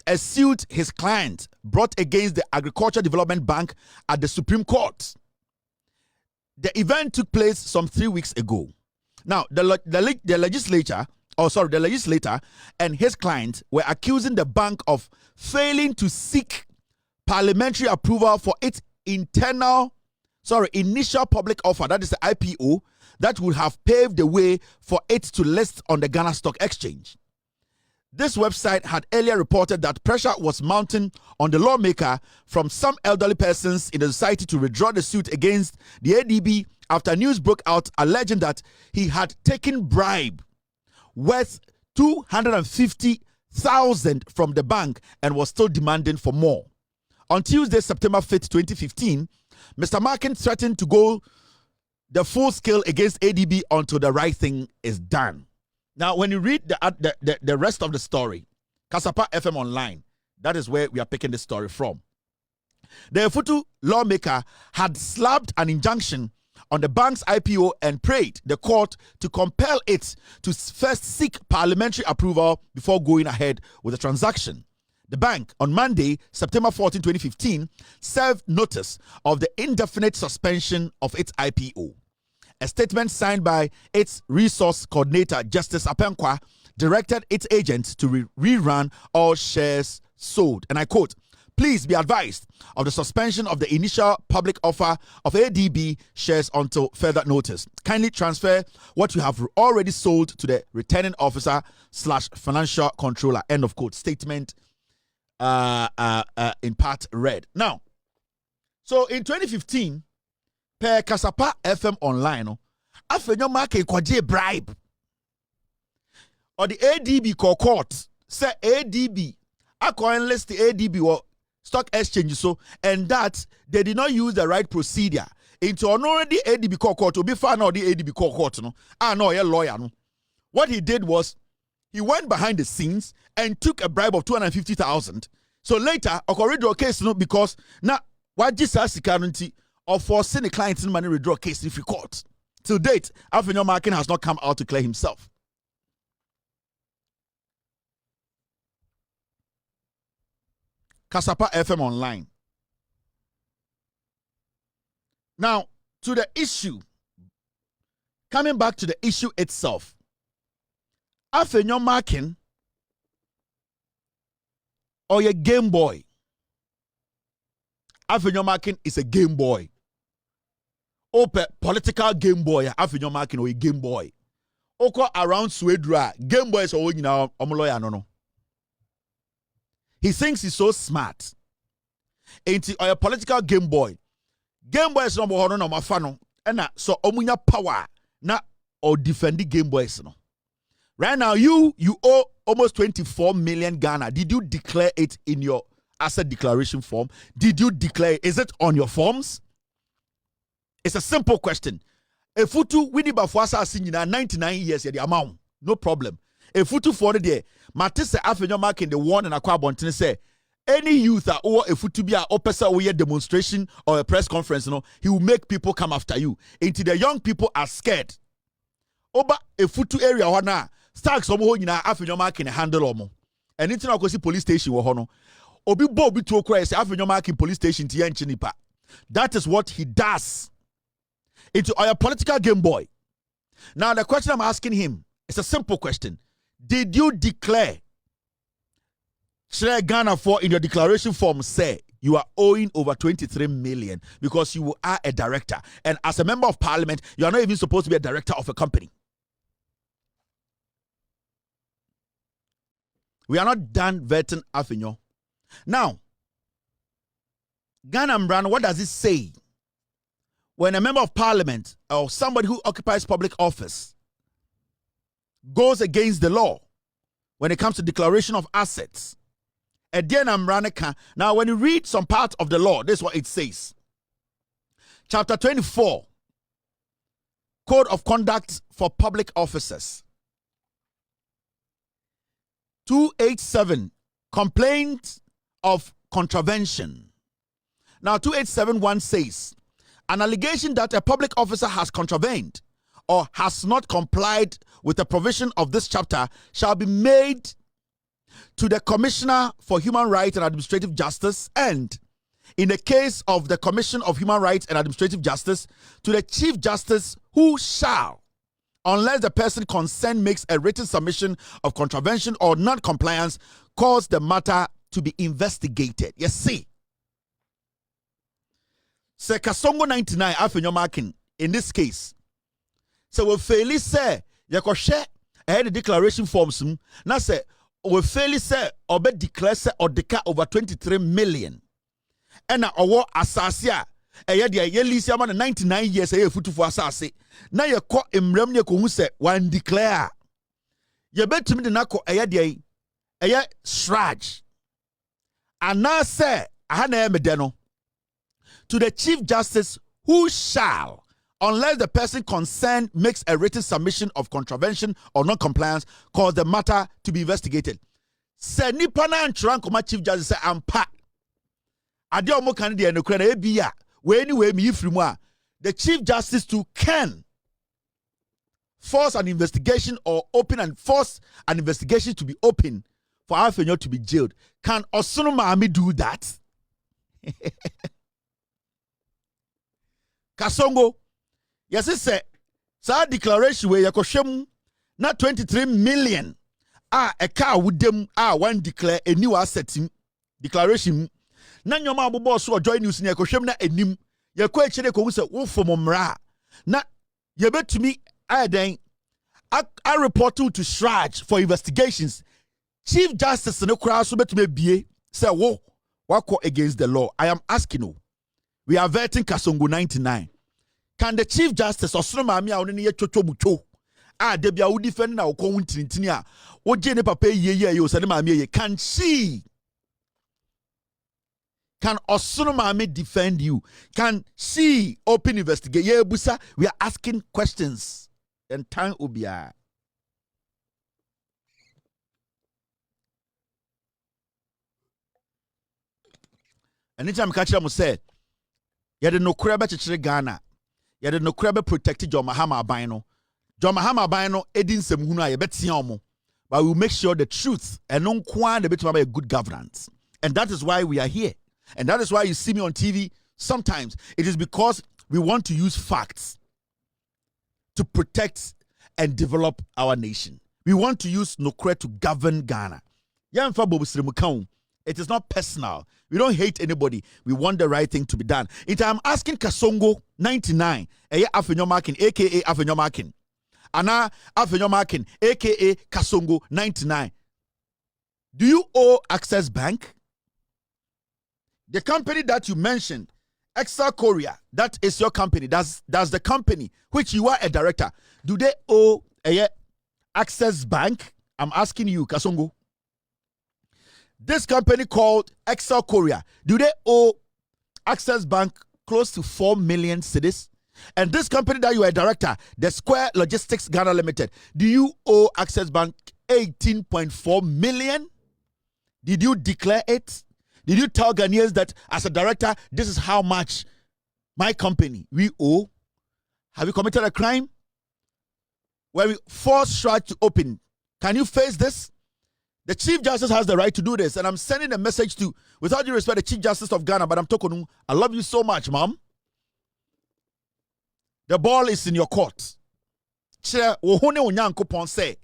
Speaker 3: a suit his client brought against the Agriculture Development Bank at the Supreme Court. The event took place some 3 weeks ago. Now, the legislator and his client were accusing the bank of failing to seek parliamentary approval for its initial public offer, that is the IPO, that would have paved the way for it to list on the Ghana Stock Exchange. This website had earlier reported that pressure was mounting on the lawmaker from some elderly persons in the society to withdraw the suit against the ADB after news broke out alleging that he had taken bribe worth 250 $100,000 from the bank and was still demanding for more. On Tuesday, September 5th, 2015, Mr. Markin threatened to go the full scale against ADB until the right thing is done. Now, when you read the rest of the story, Kasapa FM Online, that is where we are picking this story from. The Efutu lawmaker had slapped an injunction on the bank's IPO and prayed the court to compel it to first seek parliamentary approval before going ahead with the transaction. The bank, on Monday, September 14, 2015, served notice of the indefinite suspension of its IPO. A statement signed by its resource coordinator, Justice Apenkwa, directed its agents to rerun all shares sold. And I quote, "Please be advised of the suspension of the initial public offer of ADB shares until further notice. Kindly transfer what you have already sold to the returning officer / financial controller." End of quote. Statement in part read. Now, so in 2015, per Kasapa FM Online, Afenyo Markin kwaje bribe. Or the ADB court say ADB, I can list the ADB or stock exchange so, and that they did not use the right procedure. Into already ADB court to be found out the ADB court no. No, a lawyer no. What he did was he went behind the scenes and took a bribe of 250,000. So later, a corridor case no because now what this has guarantee or forcing the client in money withdraw case if court. To date, Afenyo Markin has not come out to clear himself. Kasapa FM Online. Now, to the issue, coming back to the issue itself, Afenyo Markin or a Game Boy. Afenyo Markin is a Game Boy. Ope political Game Boy. Afenyo Markin or a Game Boy. Oko around Swedra. Game Boy is all you know. Lawyer no. He thinks he's so smart. Ain't he a political Game Boy? Game Boy is number one number fano. And so omunya power na or defend the Game Boys no. Right now you owe almost 24 million Ghana. Did you declare it in your asset declaration form? Did you declare? Is it on your forms? It's a simple question. Efutu wini bafwasa asinyina 99 years the amount. No problem. Efutu for the day. Matisse Afenyo Markin the one and akwa bontene say any youth or efutu bia opesa we demonstration or a press conference he will make people come after you. Until the young people are scared. Oba efutu area wana stacks omo nyina Afenyo Markin handle omo. And it's not because police station wo hono. Obi bo obi to okra say Afenyo Markin police station ti yanchi nipa. That is what he does. Into our political Game Boy. Now the question I'm asking him is a simple question. Did you declare Share Ghana for in your declaration form say you are owing over 23 million because you are a director, and as a member of parliament you are not even supposed to be a director of a company? We are not done vetting Afenyo. Now, Ghana Mbran, what does it say when a member of parliament or somebody who occupies public office goes against the law when it comes to declaration of assets? Now, when you read some part of the law, this is what it says. Chapter 24, Code of Conduct for Public Officers. 287, Complaint of Contravention. Now, 2871 says, an allegation that a public officer has contravened or has not complied with the provision of this chapter shall be made to the Commissioner for Human Rights and Administrative Justice, and in the case of the Commission of Human Rights and Administrative Justice, to the Chief Justice, who shall, unless the person concerned makes a written submission of contravention or non-compliance, cause the matter to be investigated. You see, say Kasongo 99 Afenyo Markin in this case. So we fairly say you can share the declaration forms. Now say we fairly say or be declare say or declare over 23 million. And now our assasia ye lease ya 99 years e futu for asase. Now you call imrem ne ko hu say one declare. You bet me de na ko eye shraj ana say ahana medeno to the Chief Justice, who shall, unless the person concerned makes a written submission of contravention or non-compliance, cause the matter to be investigated. Say nipa na antran koma Chief Justice say ampa ade omo kan de enokra na ebia we anyway me ifri mu a the Chief Justice too can force an investigation or force an investigation to be open for Afenyo to be jailed. Can Osunu Maami do that? Kasongo, yes, it said, sa declaration where yakoshemu na 23 million a car with them one declare a new asset declaration. Na nyoma abobo so join news ni yakoshemu na enim yakọ echere ko se wo fomomra na yebetumi aden I report to Shraj for investigations. Chief Justice no kra so betumi bie say wo wako against the law. I am asking you. We are vetting Kasongo 99. Can the Chief Justice Osoro Maami a oni ye chocho bucho de bia wo defend na wo kon tintini a wo je ne papa ye o sane maami ye, can Osoro Maami defend you? Can she open investigate? Ye busa, we are asking questions and time ubia. Anytime catch them say yede no krebe chechire Ghana, yede no krebe protect John Mahama aban no. John Mahama aban no edin semhunu a yebetia omo. But we will make sure the truth and non kwa the betima a good governance. And that is why we are here. And that is why you see me on TV sometimes. It is because we want to use facts to protect and develop our nation. We want to use Nokre to govern Ghana. It is not personal. We don't hate anybody. We want the right thing to be done. I'm asking Kasongo 99, Afenyo Markin, aka Afenyo Markin. Ana Afenyo Markin, aka Kasongo 99. Do you owe Access Bank? The company that you mentioned, Excel Korea, that is your company. That's the company which you are a director. Do they owe Access Bank? I'm asking you, Kasongo. This company called Excel Korea, do they owe Access Bank close to 4 million cedis? And this company that you are a director, the Square Logistics Ghana Limited, do you owe Access Bank 18.4 million? Did you declare it? Did you tell Ghanaians that as a director, this is how much my company we owe? Have you committed a crime? Where we force Shraj to open. Can you face this? The Chief Justice has the right to do this, and I'm sending a message to, without due respect, the Chief Justice of Ghana, but I'm talking, I love you so much, Mom. The ball is in your court. Chair, say,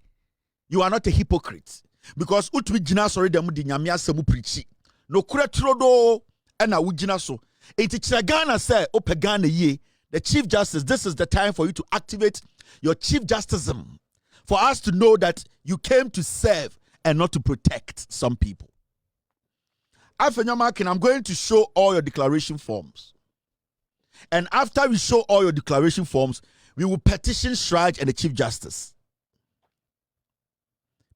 Speaker 3: you are not a hypocrite. Because utwi jina sorry demu di nyamia semu preachi. No kure trodo ena ujina so. Iti Chair Ghana say, ope Ghana ye, the Chief Justice, this is the time for you to activate your Chief Justiceism. For us to know that you came to serve and not to protect some people. Afenyo Markin, I'm going to show all your declaration forms. And after we show all your declaration forms, we will petition Shraj and the Chief Justice.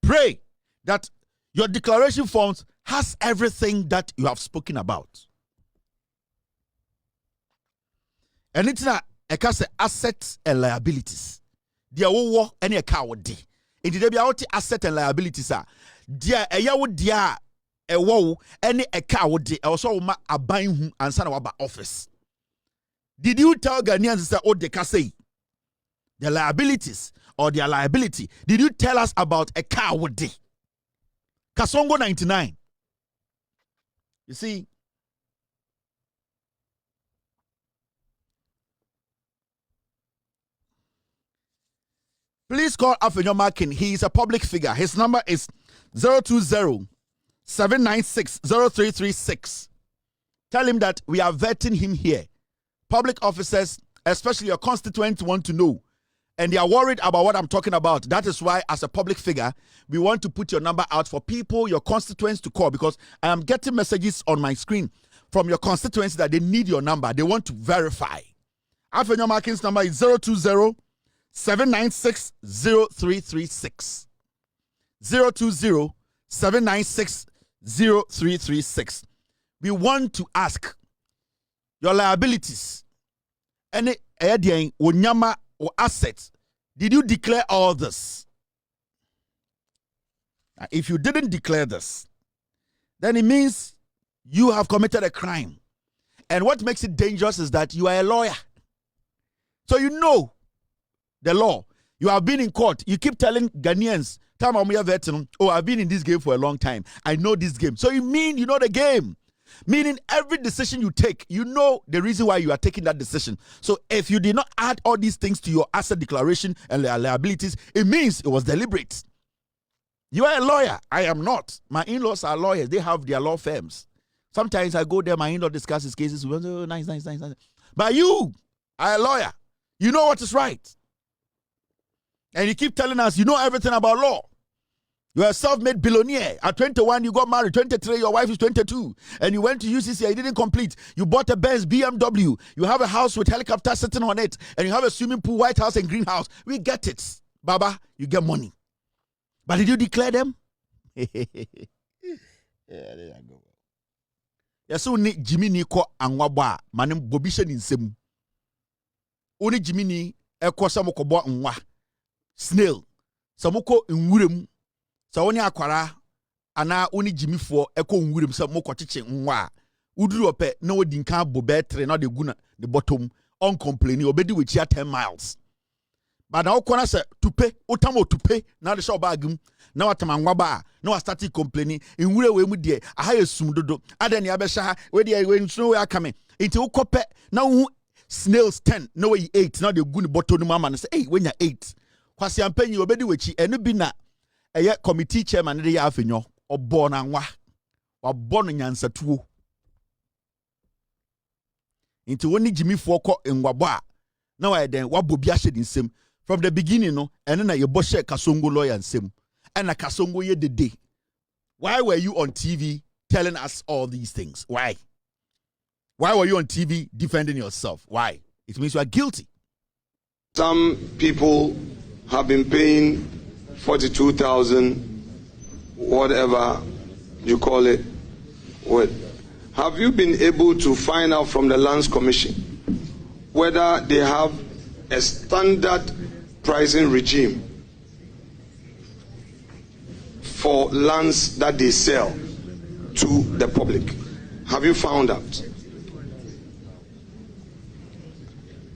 Speaker 3: Pray that your declaration forms has everything that you have spoken about. And it's not a assets and liabilities. There will any account. In the day asset and liabilities are there a yawo dia a wo any a cow de also ma aban hu ansa na waba office. Did you tell Ghanaians that what they can say? The liabilities or their liability. Did you tell us about a car with day? Kasongo 99. You see, please call Afenyo Markin. He is a public figure. His number is 020-796-0336. Tell him that we are vetting him here. Public officers, especially your constituents, want to know. And they are worried about what I'm talking about. That is why, as a public figure, we want to put your number out for people, your constituents, to call. Because I am getting messages on my screen from your constituents that they need your number. They want to verify. Afenyo Markin's number is 020-796-0336. 796-0336. We want to ask your liabilities. Any area onyama or assets. Did you declare all this? Now, if you didn't declare this, then it means you have committed a crime. And what makes it dangerous is that you are a lawyer. So you know the law. You have been in court. You keep telling Ghanaians, oh, I've been in this game for a long time. I know this game. So you mean you know the game. Meaning every decision you take, you know the reason why you are taking that decision. So if you did not add all these things to your asset declaration and liabilities, it means it was deliberate. You are a lawyer. I am not. My in-laws are lawyers. They have their law firms. Sometimes I go there, my in-law discusses cases. Oh, nice. But you are a lawyer. You know what is right. And you keep telling us you know everything about law. You are a self-made billionaire. At 21, you got married. 23, your wife is 22. And you went to UCC, you didn't complete. You bought a Benz BMW. You have a house with helicopter sitting on it. And you have a swimming pool, White House, and greenhouse. We get it. Baba, you get money. But did you declare them? Yeah, there you go. Yes, only Jimmy Niko and Waba, Manem Bobishan in Sim. Only Jimmy Eko Samokobo and Wa. Snail. Samoko in Wurim. So only akwara ana only Jimmy for Eko Wurim Samoko teaching Nwa. Udru ope no dinka bobetre na de guna the bottom uncomplaining obedi with 10 miles. But now corner say to pay utamo to pay now the shop bagum now atamangwaba now started complaining in wure we mu de aha esum dodo adan ya besha we de we so we akame into ukope now snails 10 no we 8 now the gun bottom no mama say hey when you 8 kwasi ampanyi obedi wechi eno bi na eye committee chairman de ya Afenyo obo na nwa wabo no nyansatuo into woni Jimmy for ko ngwabo a na wa den wabo bi ahye dinsem from the beginning no eno na ye boshe Kasongo lawyer nsem and na Kasongo ye dede. Why were you on TV telling us all these things? Why were you on TV defending yourself? Why? It means you are guilty.
Speaker 6: Some people have been paying 42,000, whatever you call it. What? Have you been able to find out from the Lands Commission whether they have a standard pricing regime for lands that they sell to the public? Have you found out?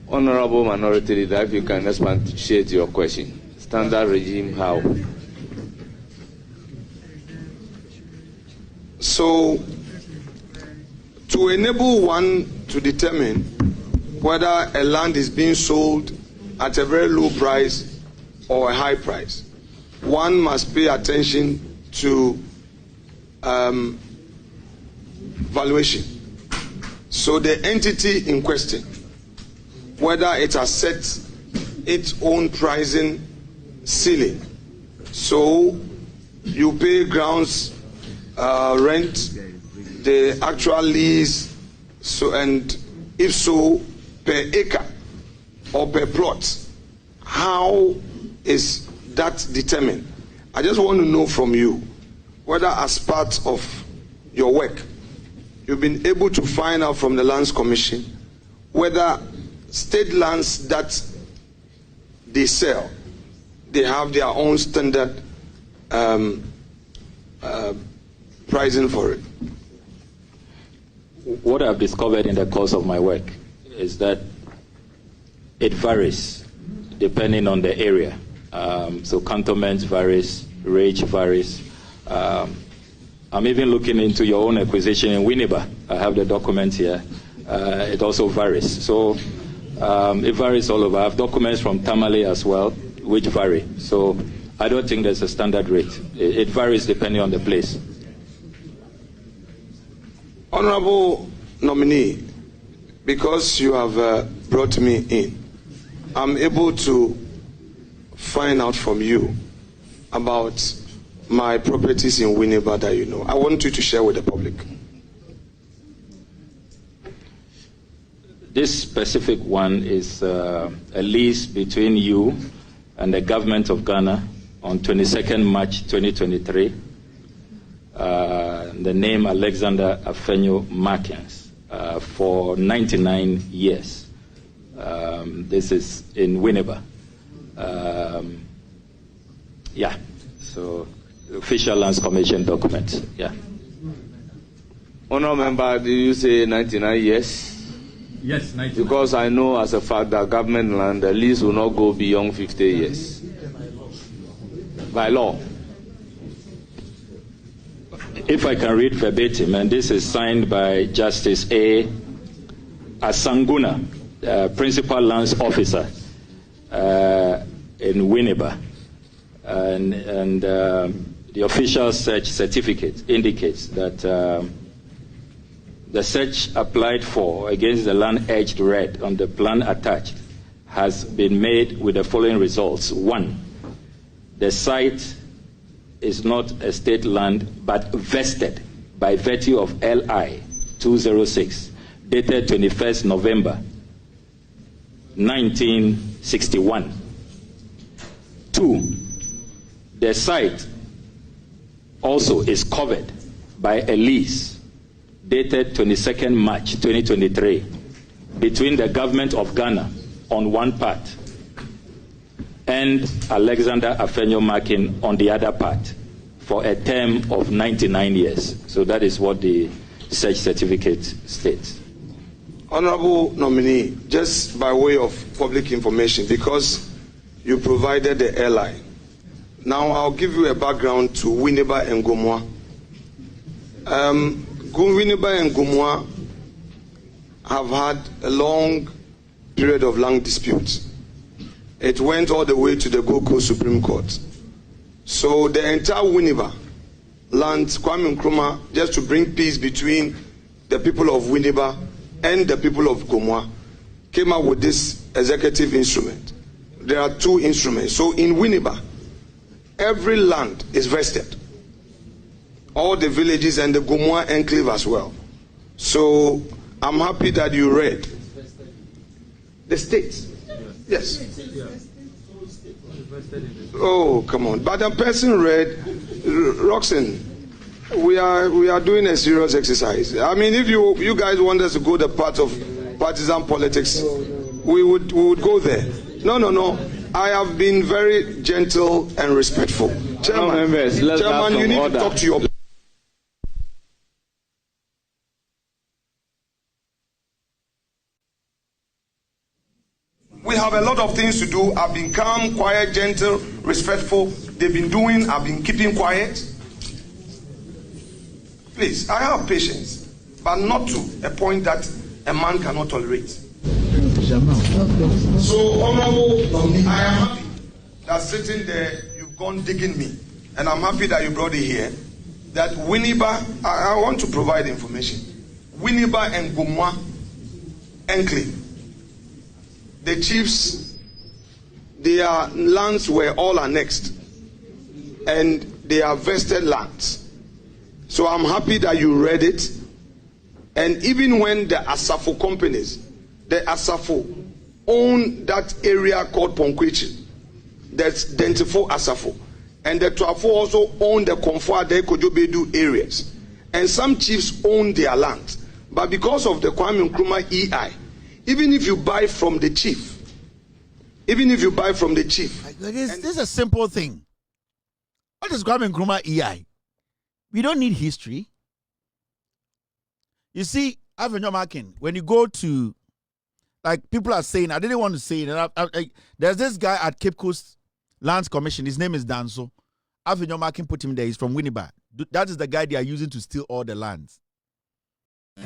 Speaker 7: Honorable Minority Leader, if you can expatiate your question. Standard regime, how?
Speaker 6: So, to enable one to determine whether a land is being sold at a very low price or a high price, one must pay attention to valuation. So the entity in question, whether it has set its own pricing ceiling, so you pay grounds rent, the actual lease, so and if so, per acre or per plot, how is that determined? I just want to know from you whether as part of your work you've been able to find out from the Lands Commission whether state lands that they sell, they have their own standard pricing for it.
Speaker 7: What I've discovered in the course of my work is that it varies depending on the area. So cantonment varies, range varies. I'm even looking into your own acquisition in Winneba. I have the document here. It also varies. So it varies all over. I have documents from Tamale as well, which vary. So I don't think there's a standard rate. It varies depending on the place.
Speaker 6: Honorable nominee, because you have brought me in, I'm able to find out from you about my properties in Winneba that you know. I want you to share with the public.
Speaker 7: This specific one is a lease between you and the government of Ghana on 22nd March 2023. the name Alexander Afenyo Markins for 99 years. This is in Winneba. Yeah, so official Lands Commission document. Yeah.
Speaker 6: Honourable member, do you say 99 years?
Speaker 8: Yes, 99.
Speaker 6: Because I know as a fact that government land, the lease will not go beyond 50 years. By law.
Speaker 7: If I can read verbatim, and this is signed by Justice A. Asanguna, Principal Lands Officer in Winneba. And the official search certificate indicates that the search applied for against the land edged red on the plan attached has been made with the following results. 1, the site is not a state land but vested by virtue of LI 206 dated 21st November 1961. 2, the site also is covered by a lease dated 22nd March 2023 between the government of Ghana on one part and Alexander Afenyo Markin on the other part for a term of 99 years. So that is what the search certificate states.
Speaker 6: Honorable nominee, just by way of public information, because you provided the airline, now I'll give you a background to Winneba and Gomwa. Winneba and Gomwa have had a long period of land disputes. It went all the way to the Gold Coast Supreme Court. So the entire Winneba land, Kwame Nkrumah, just to bring peace between the people of Winneba and the people of Gomwa, came up with this executive instrument. There are 2 instruments. So in Winneba, every land is vested. All the villages and the Gomwa enclave as well. So I'm happy that you read the states. Yes. Oh, come on. But the person read, Roxanne, we are doing a serious exercise. I mean, if you guys want us to go the path of partisan politics, we would go there. No. I have been very gentle and respectful. Chairman, you need to talk to your... We have a lot of things to do. I've been calm, quiet, gentle, respectful. They've been doing, I've been keeping quiet. Please, I have patience, but not to a point that a man cannot tolerate. So, Honorable, I am happy that sitting there, you've gone digging me. And I'm happy that you brought it here. That Winneba, I want to provide information. Winneba and Gomwa enclave. The chiefs, their lands were all annexed. And they are vested lands. So I'm happy that you read it. And even when the Asafo companies, the Asafo own that area called Ponkwechi, that's Dentifo Asafo. And the Tuafo also own the Komfo Ade Kojobedu areas. And some chiefs own their land. But because of the Kwame Nkrumah EI, even if you buy from the chief, this is
Speaker 3: a simple thing. What is Kwame Nkrumah EI? We don't need history. You see, Afenyo Markin, when you go to, like people are saying, I didn't want to say it. There's this guy at Cape Coast Lands Commission. His name is Danso. Afenyo Markin put him there. He's from Winneba. That is the guy they are using to steal all the lands.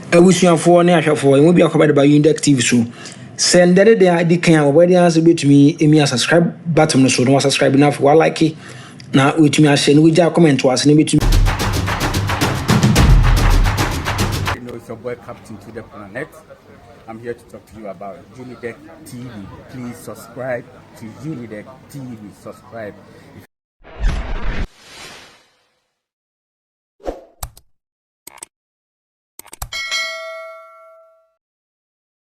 Speaker 1: Abusuafoɔ ne ahwɛfoɔ ɛmo bi akɔba ba Unidek TV so send that they are the can already answer betumi emi subscribe button no so no subscribe na for like na wetumi ahye no wegya comment to ase ne betumi.
Speaker 2: It's your boy Captain to the Planet. I'm here to talk to you about Unidek TV. Please subscribe to Unidek TV. Subscribe.